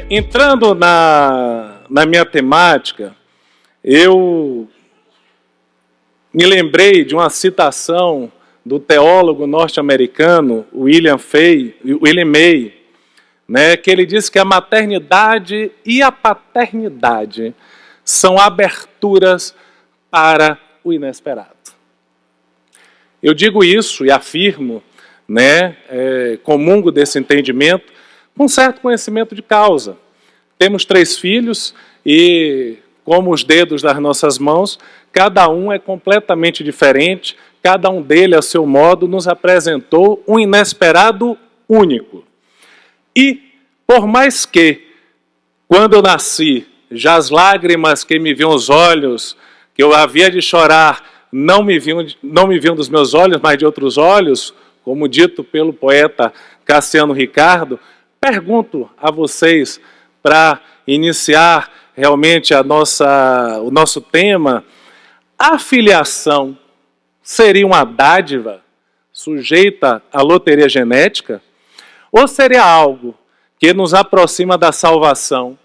Entrando na minha temática, eu me lembrei de uma citação do teólogo norte-americano William May, né, que ele disse que a maternidade e a paternidade são aberturas para o inesperado. Eu digo isso e afirmo, né, comungo desse entendimento, com certo conhecimento de causa. Temos 3 filhos e, como os dedos das nossas mãos, cada um é completamente diferente, cada um deles, a seu modo, nos apresentou um inesperado único. E, por mais que, quando eu nasci, já as lágrimas que me viam os olhos, que eu havia de chorar, não me viam dos meus olhos, mas de outros olhos, como dito pelo poeta Cassiano Ricardo, pergunto a vocês, para iniciar realmente o nosso tema, a filiação seria uma dádiva sujeita à loteria genética? Ou seria algo que nos aproxima da salvação,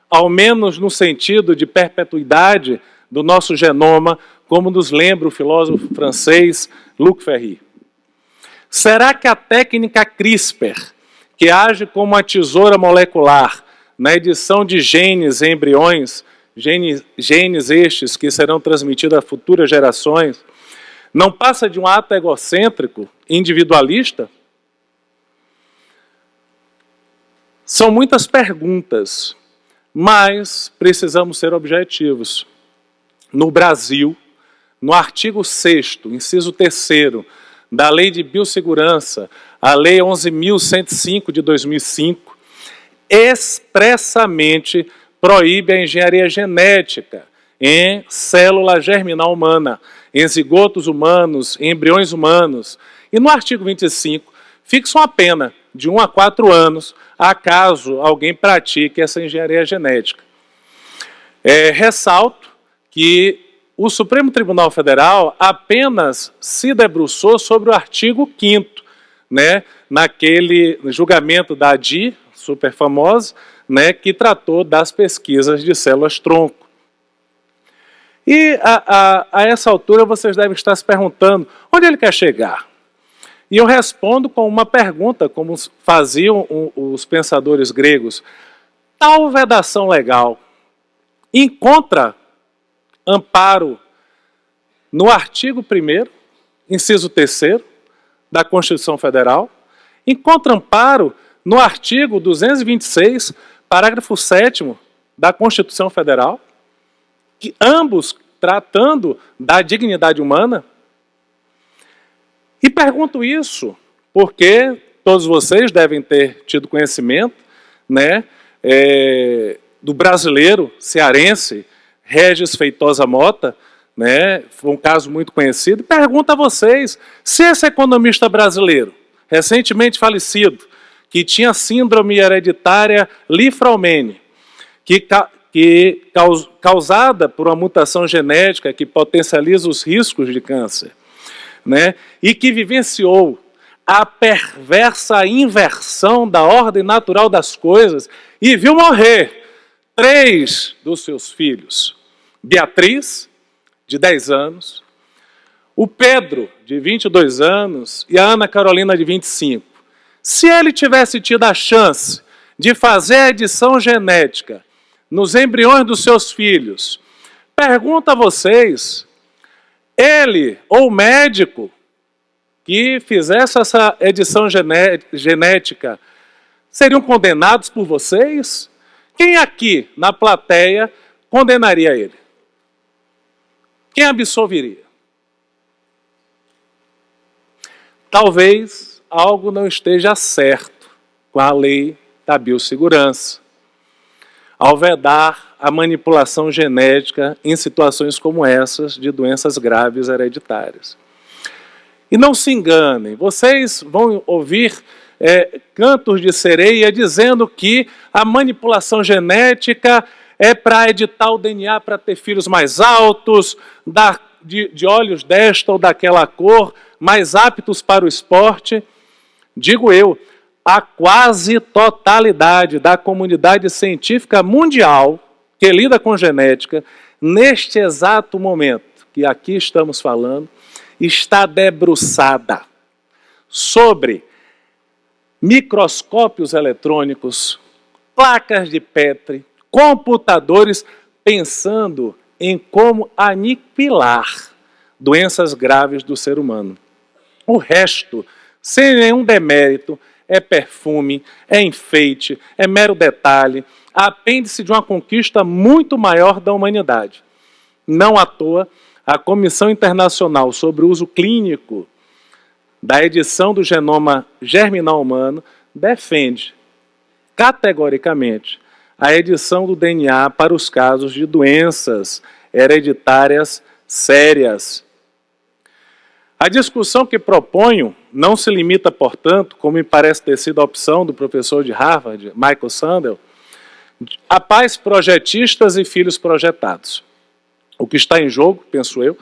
ao menos no sentido de perpetuidade do nosso genoma, como nos lembra o filósofo francês Luc Ferry? Será que a técnica CRISPR, que age como uma tesoura molecular na edição de genes em embriões, genes estes que serão transmitidos a futuras gerações, não passa de um ato egocêntrico, individualista? São muitas perguntas, mas precisamos ser objetivos. No Brasil, no artigo 6º, inciso 3º, da Lei de Biossegurança, a Lei 11.105 de 2005, expressamente proíbe a engenharia genética em célula germinal humana, em zigotos humanos, em embriões humanos. E no artigo 25, fixa uma pena de 1 a 4 anos, acaso alguém pratique essa engenharia genética. Ressalto que o Supremo Tribunal Federal apenas se debruçou sobre o artigo 5º, né, naquele julgamento da ADI, super famosa, né, que tratou das pesquisas de células-tronco. E a essa altura vocês devem estar se perguntando, onde ele quer chegar? E eu respondo com uma pergunta, como faziam os pensadores gregos. Tal vedação legal encontra amparo no artigo 1º, inciso 3º, da Constituição Federal, encontra amparo no artigo 226, parágrafo 7º, da Constituição Federal, que ambos tratando da dignidade humana. E pergunto isso porque todos vocês devem ter tido conhecimento, né, do brasileiro cearense Regis Feitosa Mota, né, foi um caso muito conhecido. Pergunto a vocês se esse economista brasileiro, recentemente falecido, que tinha síndrome hereditária Li-Fraumeni, causada por uma mutação genética que potencializa os riscos de câncer, né, e que vivenciou a perversa inversão da ordem natural das coisas e viu morrer 3 dos seus filhos. Beatriz, de 10 anos, o Pedro, de 22 anos, e a Ana Carolina, de 25. Se ele tivesse tido a chance de fazer a edição genética nos embriões dos seus filhos, pergunto a vocês, ele ou o médico que fizesse essa edição genética seriam condenados por vocês? Quem aqui na plateia condenaria ele? Quem absolveria? Talvez algo não esteja certo com a lei da biossegurança, ao vedar a manipulação genética em situações como essas de doenças graves hereditárias. E não se enganem, vocês vão ouvir cantos de sereia dizendo que a manipulação genética é para editar o DNA para ter filhos mais altos, de olhos desta ou daquela cor, mais aptos para o esporte. Digo eu, a quase totalidade da comunidade científica mundial que lida com genética, neste exato momento que aqui estamos falando, está debruçada sobre microscópios eletrônicos, placas de Petri, computadores, pensando em como aniquilar doenças graves do ser humano. O resto, sem nenhum demérito, é perfume, é enfeite, é mero detalhe, apêndice de uma conquista muito maior da humanidade. Não à toa, a Comissão Internacional sobre o Uso Clínico da edição do genoma germinal humano defende categoricamente a edição do DNA para os casos de doenças hereditárias sérias. A discussão que proponho não se limita, portanto, como me parece ter sido a opção do professor de Harvard, Michael Sandel, a pais projetistas e filhos projetados. O que está em jogo, penso eu,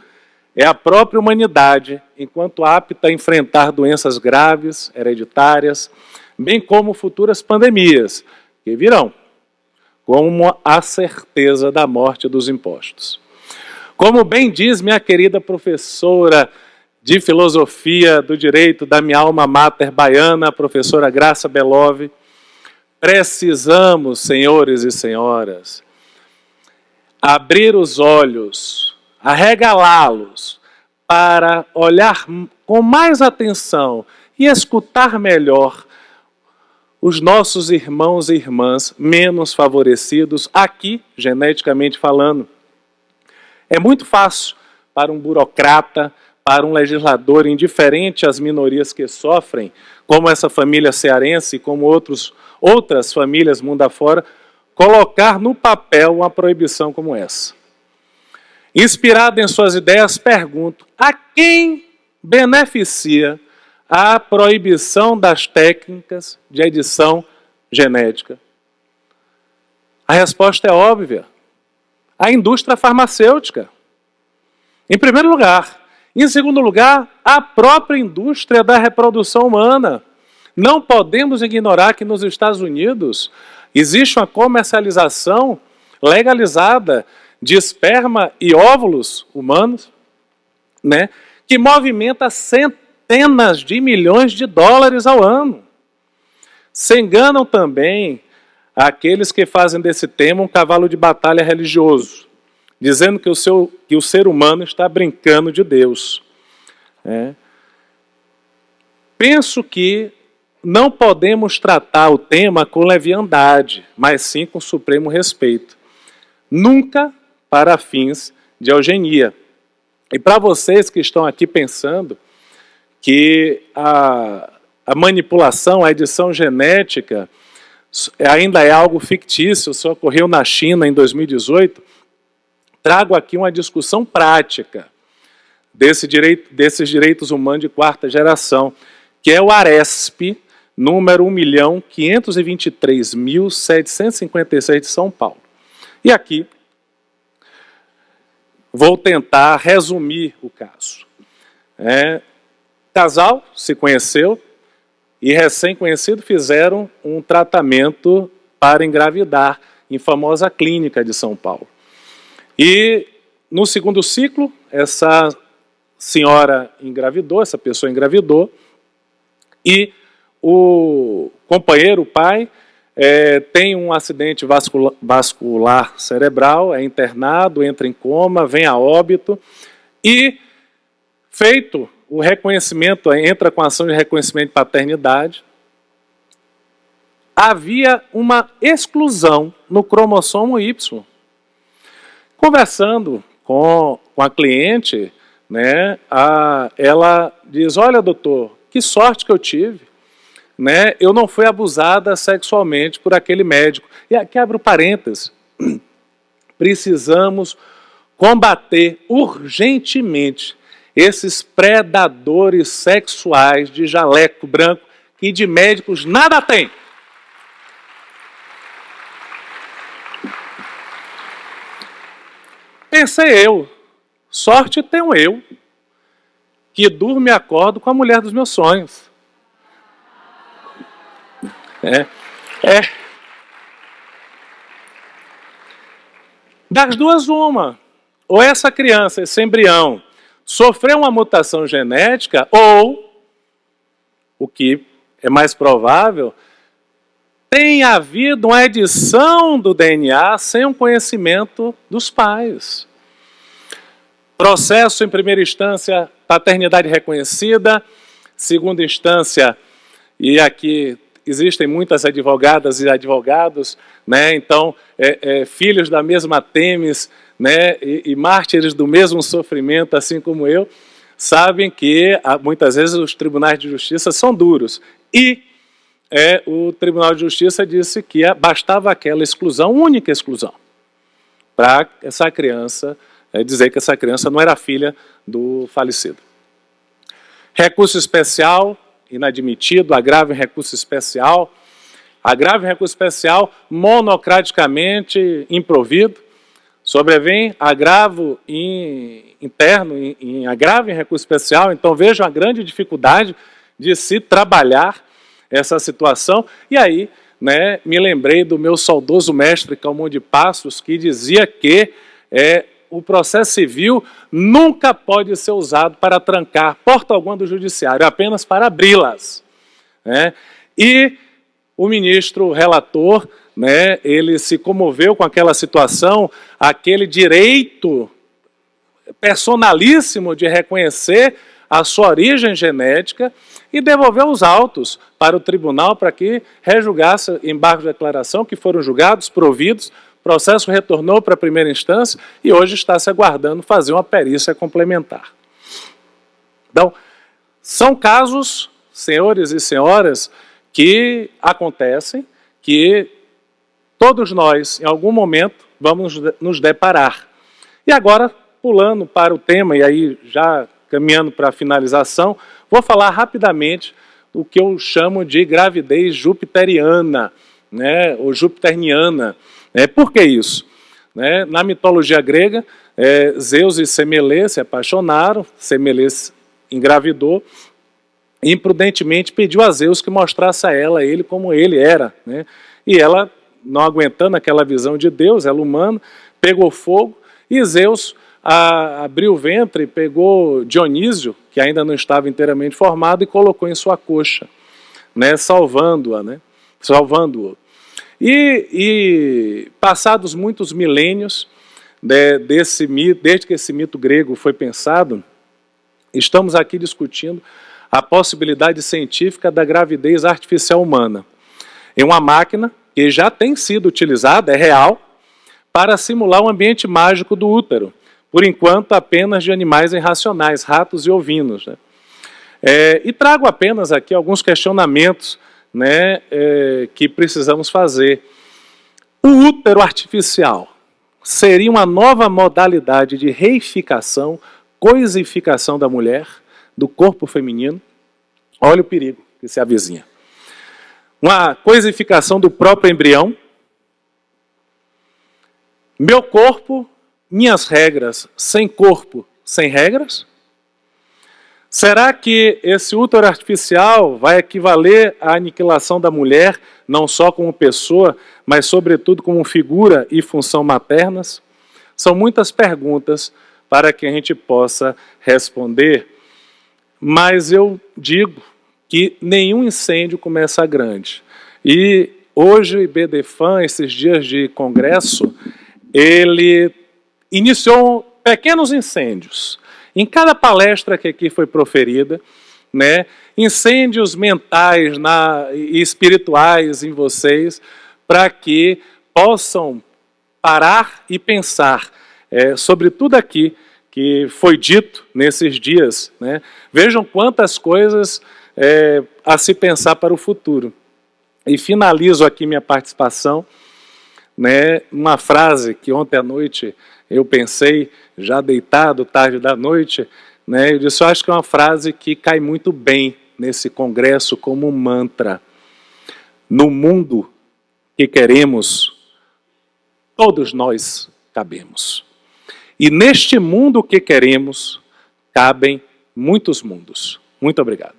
é a própria humanidade, enquanto apta a enfrentar doenças graves, hereditárias, bem como futuras pandemias, que virão, como a certeza da morte dos impostos. Como bem diz minha querida professora de filosofia do direito da minha alma mater baiana, a professora Graça Belove, precisamos, senhores e senhoras, abrir os olhos, arregalá-los, para olhar com mais atenção e escutar melhor os nossos irmãos e irmãs menos favorecidos, aqui, geneticamente falando. É muito fácil para um burocrata, para um legislador indiferente às minorias que sofrem, como essa família cearense e como outras famílias mundo afora, colocar no papel uma proibição como essa. Inspirado em suas ideias, pergunto, a quem beneficia a proibição das técnicas de edição genética? A resposta é óbvia. A indústria farmacêutica. Em primeiro lugar. Em segundo lugar, a própria indústria da reprodução humana. Não podemos ignorar que nos Estados Unidos existe uma comercialização legalizada de esperma e óvulos humanos, né, que movimenta centenas de milhões de dólares ao ano. Se enganam também aqueles que fazem desse tema um cavalo de batalha religioso, dizendo que o ser humano está brincando de Deus. Penso que não podemos tratar o tema com leviandade, mas sim com supremo respeito. Nunca para fins de eugenia. E para vocês que estão aqui pensando que a manipulação, a edição genética ainda é algo fictício, só ocorreu na China em 2018, trago aqui uma discussão prática desses direitos humanos de quarta geração, que é o ARESP, número 1.523.756 de São Paulo. E aqui vou tentar resumir o caso. Casal se conheceu e recém-conhecido fizeram um tratamento para engravidar em famosa clínica de São Paulo. E no segundo ciclo, essa senhora engravidou, essa pessoa engravidou, e o companheiro, o pai, tem um acidente vascular cerebral, é internado, entra em coma, vem a óbito, e feito o reconhecimento, entra com a ação de reconhecimento de paternidade, havia uma exclusão no cromossomo Y. Conversando com a cliente, né, ela diz, olha doutor, que sorte que eu tive, né, eu não fui abusada sexualmente por aquele médico. E aqui abro parênteses, precisamos combater urgentemente esses predadores sexuais de jaleco branco que de médicos nada tem. Pensei eu, sorte tenho eu, que durmo e acordo com a mulher dos meus sonhos. Das duas, uma. Ou essa criança, esse embrião, sofreu uma mutação genética, ou, o que é mais provável, tem havido uma edição do DNA sem o conhecimento dos pais. Processo, em primeira instância, paternidade reconhecida, segunda instância, e aqui existem muitas advogadas e advogados, né? Então, filhos da mesma têmis, né? E mártires do mesmo sofrimento, assim como eu, sabem que muitas vezes os tribunais de justiça são duros. E o Tribunal de Justiça disse que bastava aquela exclusão, única exclusão, para essa criança dizer que essa criança não era filha do falecido. Recurso especial, inadmitido, agravo em recurso especial. Agravo em recurso especial, monocraticamente improvido. Sobrevém agravo interno, em agravo em recurso especial. Então vejo a grande dificuldade de se trabalhar essa situação. E aí, né, me lembrei do meu saudoso mestre Calmon de Passos, que dizia que o processo civil nunca pode ser usado para trancar porta alguma do judiciário, apenas para abri-las. Né? E o ministro relator, né, ele se comoveu com aquela situação, aquele direito personalíssimo de reconhecer a sua origem genética e devolveu os autos para o tribunal para que rejulgasse embargos de declaração, que foram julgados, providos. O processo retornou para a primeira instância e hoje está se aguardando fazer uma perícia complementar. Então, são casos, senhores e senhoras, que acontecem, que todos nós, em algum momento, vamos nos deparar. E agora, pulando para o tema, e aí já caminhando para a finalização, vou falar rapidamente o que eu chamo de gravidez jupiteriana, né, ou jupiteriana. Por que isso? Na mitologia grega, Zeus e Semelê se apaixonaram, Semelê engravidou, e imprudentemente pediu a Zeus que mostrasse a ela ele como ele era. Né? E ela, não aguentando aquela visão de Deus, ela humana, pegou fogo, e Zeus abriu o ventre, pegou Dionísio, que ainda não estava inteiramente formado, e colocou em sua coxa, né? Salvando-a, né? Salvando-o. E passados muitos milênios, desde que esse mito grego foi pensado, estamos aqui discutindo a possibilidade científica da gravidez artificial humana. É uma máquina que já tem sido utilizada, é real, para simular o ambiente mágico do útero, por enquanto apenas de animais irracionais, ratos e ovinos. Né? E trago apenas aqui alguns questionamentos, né, que precisamos fazer. O útero artificial seria uma nova modalidade de reificação, coisificação da mulher, do corpo feminino? Olha o perigo que se avizinha. Uma coisificação do próprio embrião. Meu corpo, minhas regras, sem corpo, sem regras? Será que esse útero artificial vai equivaler à aniquilação da mulher, não só como pessoa, mas sobretudo como figura e função maternas? São muitas perguntas para que a gente possa responder, mas eu digo que nenhum incêndio começa grande. E hoje o IBDFAN, esses dias de congresso, ele iniciou pequenos incêndios. Em cada palestra que aqui foi proferida, né, incêndios mentais e espirituais em vocês, para que possam parar e pensar sobre tudo aqui que foi dito nesses dias. Né? Vejam quantas coisas a se pensar para o futuro. E finalizo aqui minha participação, né, uma frase que ontem à noite eu pensei, já deitado, tarde da noite, né, eu disse, eu acho que é uma frase que cai muito bem nesse congresso como um mantra. No mundo que queremos, todos nós cabemos. E neste mundo que queremos, cabem muitos mundos. Muito obrigado.